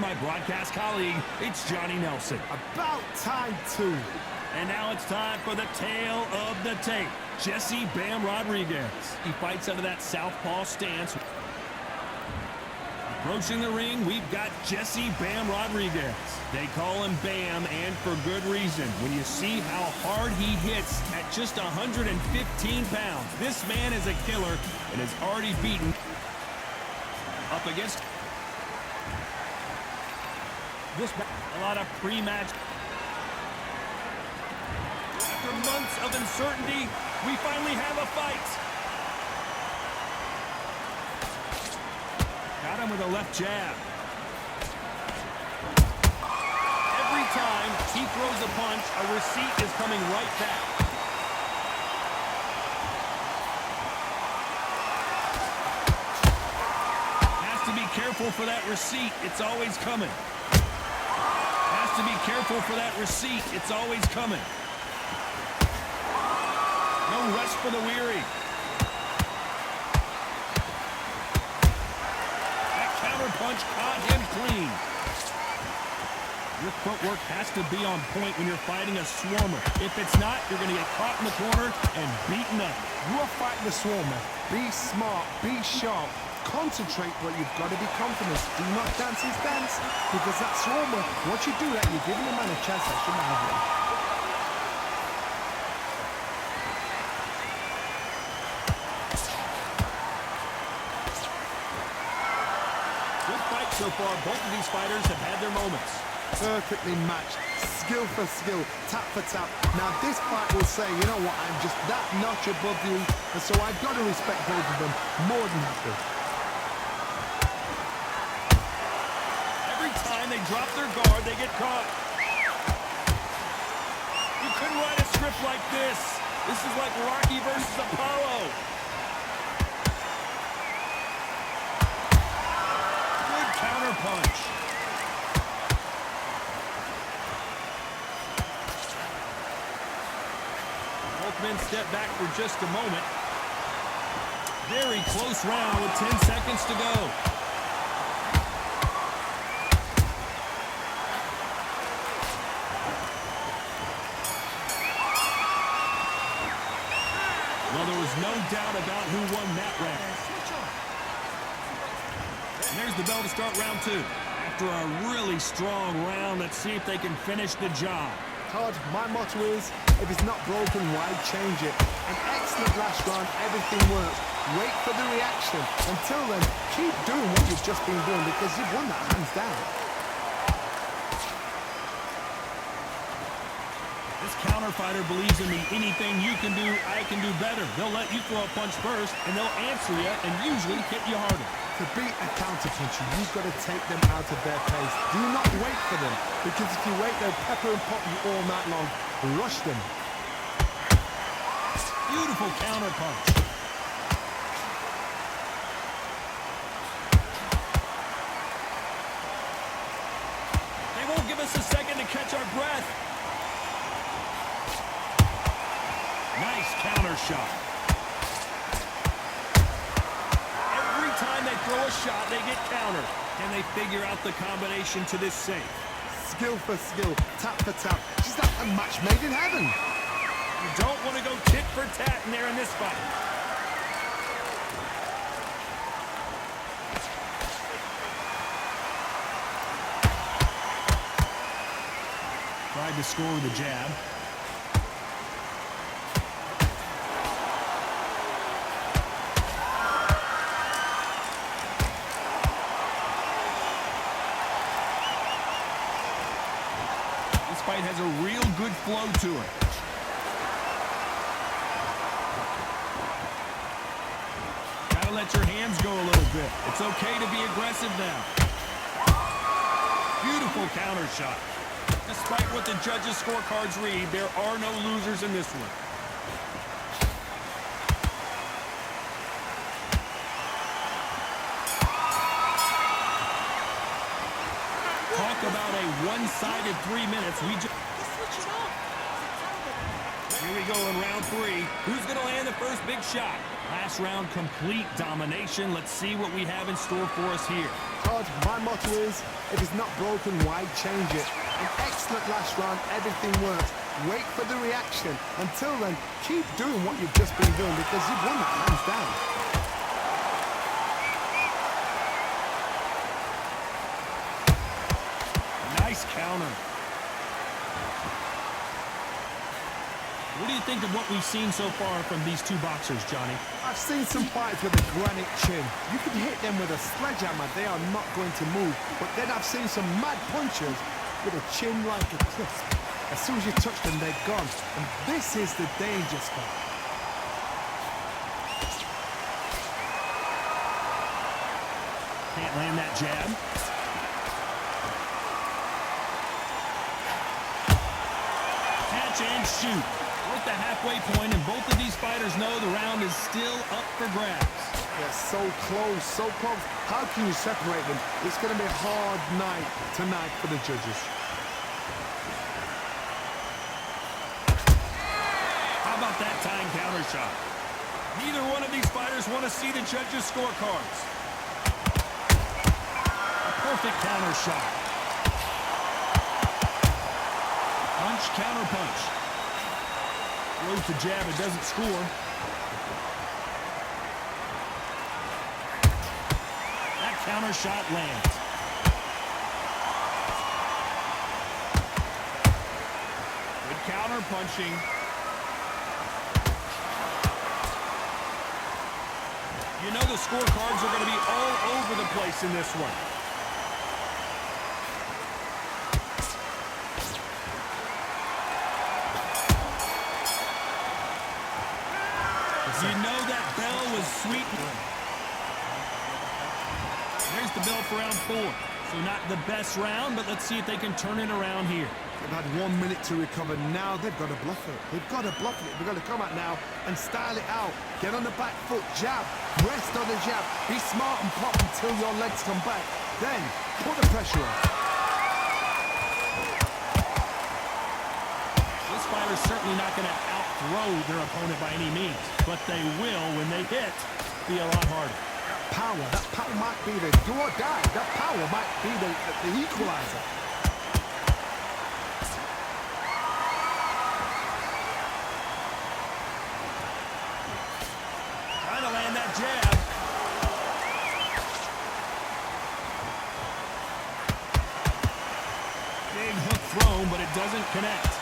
my broadcast colleague, it's Johnny Nelson. About time, too. And now it's time for the tale of the tape. Jesse Bam Rodriguez. He fights out of that southpaw stance. Approaching the ring, we've got Jesse Bam Rodriguez. They call him Bam, and for good reason. When you see how hard he hits at just 115 pounds, this man is a killer and is already beaten. Up against this, a lot of pre-match. After months of uncertainty, we finally have a fight. Got him with a left jab. Every time he throws a punch, a receipt is coming right back. Has to be careful for that receipt. It's always coming. Has to be careful for that receipt. It's always coming. No rest for the weary. That counter punch caught him clean. Your footwork has to be on point when you're fighting a swarmer. If it's not, you're going to get caught in the corner and beaten up. You are fighting the swarmer. Be smart, be sharp. Concentrate, but you've got to be confident. Do not dance his dance, because that swarmer, once you do that, you're giving a man a chance that shouldn't have one. Good fight so far. Both of these fighters have had their moments. Perfectly matched, skill for skill, tap for tap. Now this fight will say, you know what, I'm just that notch above you, and so I've got to respect both of them more than happy. Every time they drop their guard, they get caught. You couldn't write a script like this. This is like Rocky versus Apollo. Good counter punch. Both men step back for just a moment. Very close round with 10 seconds to go. Well, there was no doubt about who won that round. And there's the bell to start round two. After a really strong round, let's see if they can finish the job. Todd, my motto is, if it's not broken, why change it? An excellent last round, everything works. Wait for the reaction. Until then, keep doing what you've just been doing, because you've won that hands down. This counter fighter believes in me. Anything you can do, I can do better. They'll let you throw a punch first, and they'll answer you and usually hit you harder. To beat a counter-puncher, you've got to take them out of their pace. Do not wait for them, because if you wait, they'll pepper and pop you all night long. Rush them. Beautiful counter punch. They won't give us a second to catch our breath. Nice counter shot. Every time they throw a shot, they get countered. Can they figure out the combination to this safe? Skill for skill, tap for tap. Just like a match made in heaven. You don't want to go tit for tat in there in this fight. Tried to score with a jab. This fight has a real good flow to it. Gotta let your hands go a little bit. It's okay to be aggressive now. Beautiful counter shot. Despite what the judges' scorecards read, there are no losers in this one. Talk about a one-sided 3 minutes. Here we go in round three. Who's going to land the first big shot? Last round, complete domination. Let's see what we have in store for us here. Todd, my motto is, if it's not broken, why change it? An excellent last round, everything works. Wait for the reaction. Until then, keep doing what you've just been doing because you've won that hands down. Nice counter. What do you think of what we've seen so far from these two boxers, Johnny? I've seen some fighters with a granite chin. You can hit them with a sledgehammer, they are not going to move. But then I've seen some mad punchers with a chin like a crisp. As soon as you touch them, they're gone. And this is the danger spot. Can't land that jab. Catch and shoot. We're at the halfway point, and both of these fighters know the round is still up for grabs. They're so close, so close. How can you separate them? It's going to be a hard night tonight for the judges. How about that tying counter shot? Neither one of these fighters want to see the judges' scorecards. A perfect counter shot. Punch, counter punch. Throws the jab, it doesn't score. That counter shot lands. Good counter punching. You know the scorecards are going to be all over the place in this one. You know that bell was sweet. There's the bell for round 4. So not the best round, but let's see if they can turn it around here. They've had 1 minute to recover. Now they've got to bluff it. They've got to bluff it. They've got to come out now and style it out. Get on the back foot, jab, rest on the jab. Be smart and pop until your legs come back. Then put the pressure on. This fighter's certainly not going to outthrow their opponent by any means, but they will, when they hit, be a lot harder. That power might be the do or die. That power might be the equalizer. Trying to land that jab. Big hook thrown, but it doesn't connect.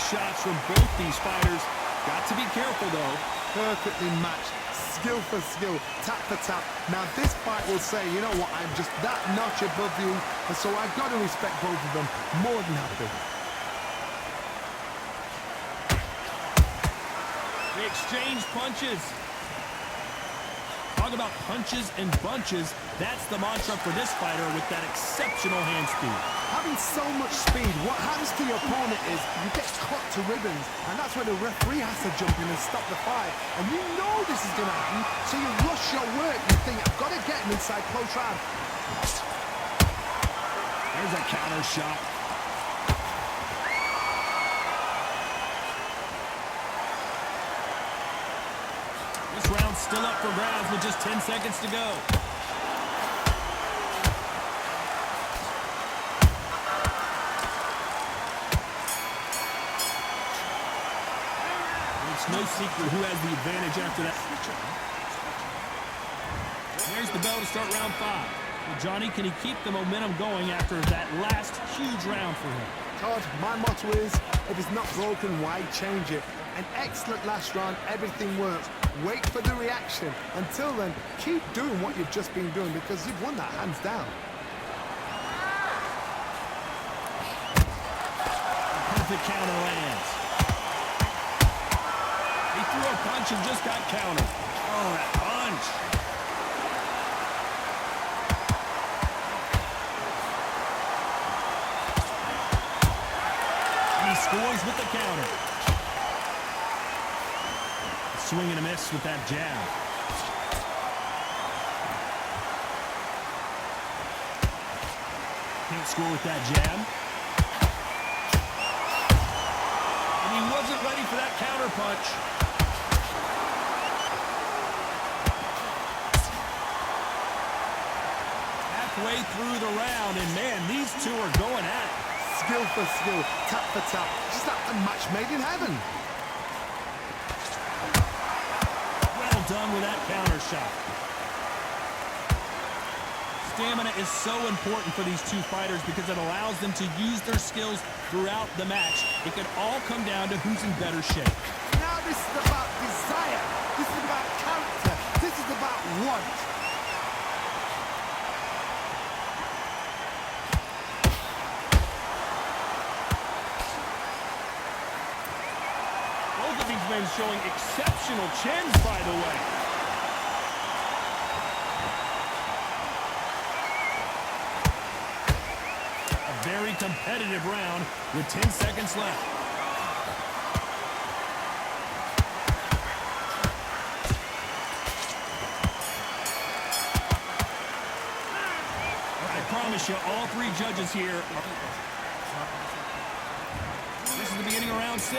Shots from both these fighters. Got to be careful, though. Perfectly matched. Skill for skill. Tap for tap. Now, this fight will say, you know what, I'm just that notch above you, and so I've got to respect both of them more than happy. They exchange punches. Talk about punches and bunches. That's the mantra for this fighter with that exceptional hand speed. Having so much speed, what happens to your opponent is you get cut to ribbons, and that's where the referee has to jump in and stop the fight. And you know this is going to happen, so you rush your work. You think, I've got to get him inside close round. There's a counter shot. This round's still up for grabs with just 10 seconds to go. No secret who has the advantage after that. There's the bell to start round 5. Well, Johnny, can he keep the momentum going after that last huge round for him? Todd, my motto is, if it's not broken, why change it? An excellent last round, everything works. Wait for the reaction. Until then, keep doing what you've just been doing because you've won that hands down. Perfect counter lands. Threw a punch and just got countered. Oh, that punch. He scores with the counter. Swing and a miss with that jab. Can't score with that jab. And he wasn't ready for that counter punch. Halfway through the round, and man, these two are going at it. Skill for skill, tap for tap, just like a match made in heaven. Well done with that counter shot. Stamina is so important for these two fighters because it allows them to use their skills throughout the match. It could all come down to who's in better shape. Now this is about desire. This is about character. This is about want. Both of these men showing exceptional chins, by the way. Very competitive round with 10 seconds left. I promise you, all three judges here. This is the beginning of round 6.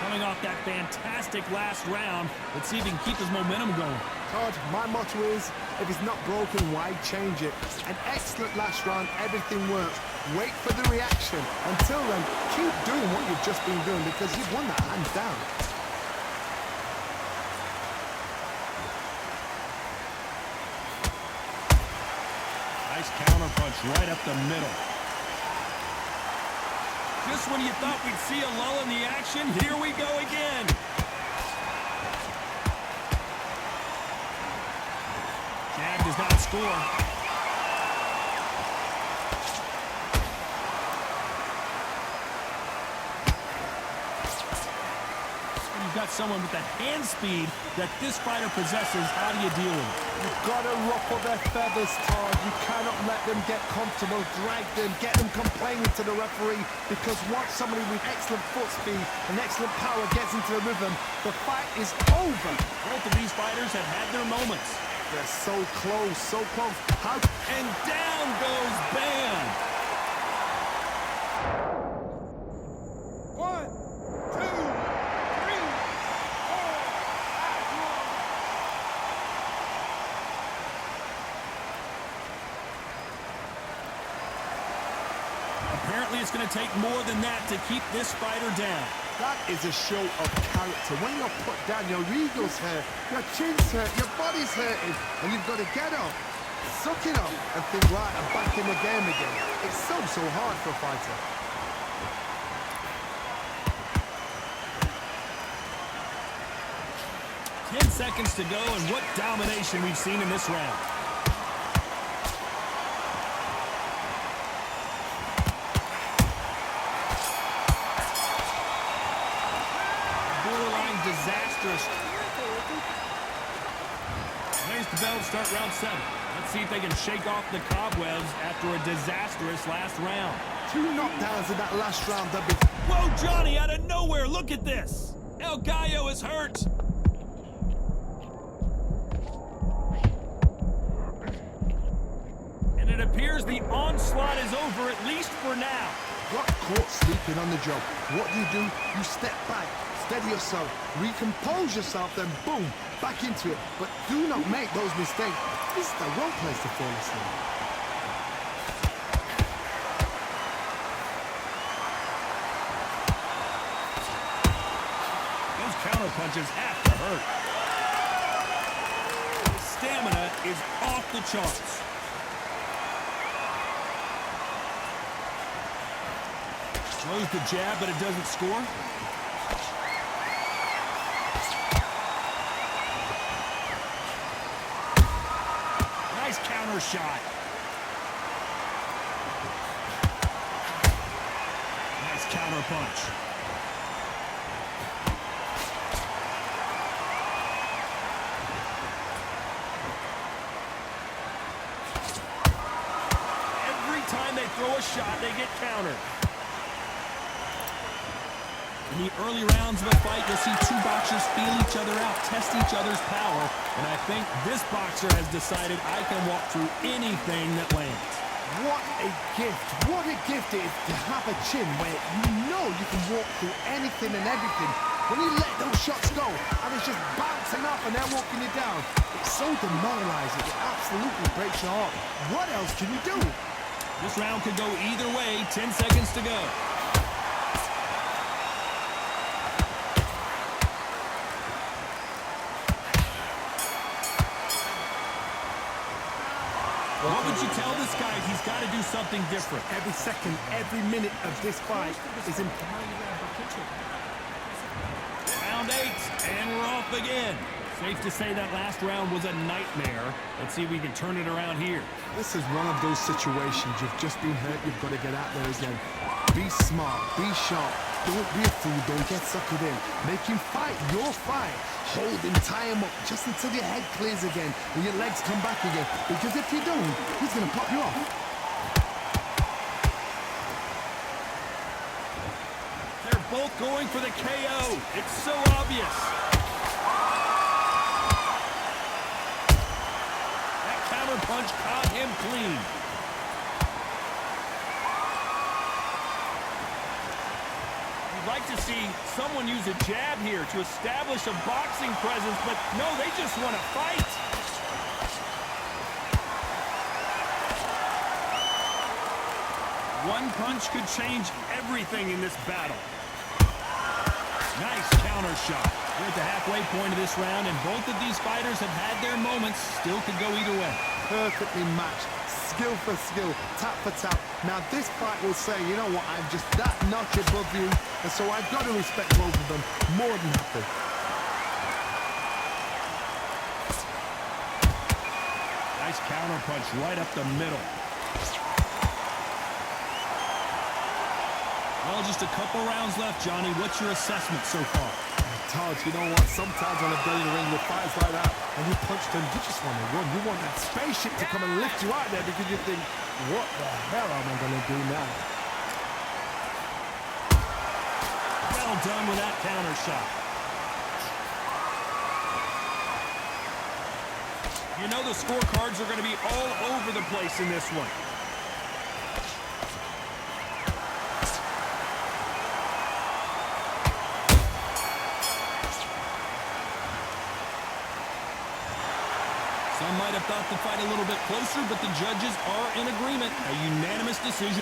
Coming off that fantastic last round. Let's see if he can keep his momentum going. Todd, my motto is, if it's not broken, why change it? An excellent last round, everything worked. Wait for the reaction. Until then, keep doing what you've just been doing because you've won that hands down. Nice counter punch right up the middle. Just when you thought we'd see a lull in the action, here we go again. Jab does not score. You've got someone with that hand speed that this fighter possesses. How do you deal with it? You've got to ruffle their feathers, Todd. You cannot let them get comfortable, drag them, get them complaining to the referee, because once somebody with excellent foot speed and excellent power gets into the rhythm, the fight is over. Both of these fighters have had their moments. They're so close, so close. How? And down goes Bam. 1, 2, 3, 4. Apparently it's going to take more than that to keep this fighter down. That is a show of character. When you're put down, your ego's hurt, your chin's hurt, your body's hurting, and you've got to get up, suck it up, and think, right, I'm back in the game again. It's so hard for a fighter. Ten seconds to go, and what domination we've seen in this round. Disastrous. There's the bell to start round 7. Let's see if they can shake off the cobwebs after a disastrous last round. 2 knockdowns in that last round. Whoa, Johnny, out of nowhere, look at this. El Gallo is hurt. And it appears the onslaught is over, at least for now. Got caught sleeping on the job. What do? You step back. Steady yourself, recompose yourself, then boom, back into it. But do not make those mistakes. This is the wrong place to fall asleep. Those counter punches have to hurt. Stamina is off the charts. Throws the jab, but it doesn't score. Counter shot. Nice counter punch. Every time they throw a shot, they get countered. In the early rounds of a fight, you'll see two boxers feel each other out, test each other's power, and I think this boxer has decided I can walk through anything that lands. What a gift. What a gift it is to have a chin where you know you can walk through anything and everything. When you let those shots go and it's just bouncing off and they're walking you down, it's so demoralizing. It absolutely breaks your heart. What else can you do? This round could go either way. 10 seconds to go. What would you tell this guy? He's got to do something different. Every second, every minute of this fight is important. Round 8, and we're off again. Safe to say that last round was a nightmare. Let's see if we can turn it around here. This is one of those situations. You've just been hurt. You've got to get out there again. Be smart. Be sharp. Don't be a fool. Don't get suckered in. Make him fight your fight. Hold him, tie him up just until your head clears again and your legs come back again. Because if you don't, he's going to pop you off. They're both going for the KO. It's so obvious. That counter punch caught him clean. You'd like to see someone use a jab here to establish a boxing presence, but no, they just want to fight. One punch could change everything in this battle. Nice counter shot. We're at the halfway point of this round, and both of these fighters have had their moments. Still could go either way. Perfectly matched. Skill for skill, tap for tap. Now this fight will say, you know what, I'm just that notch above you, and so I've got to respect both of them more than happy. Nice counter punch right up the middle. Well, just a couple rounds left, Johnny. What's your assessment so far? Todd, you know what? Sometimes on a day in the ring with fights like that, and you punch them, you just want to run. You want that spaceship to come and lift you out there because you think, what the hell am I going to do now? Well done with that counter shot. You know the scorecards are going to be all over the place in this one. Some might have thought the fight a little bit closer, but the judges are in agreement. A unanimous decision.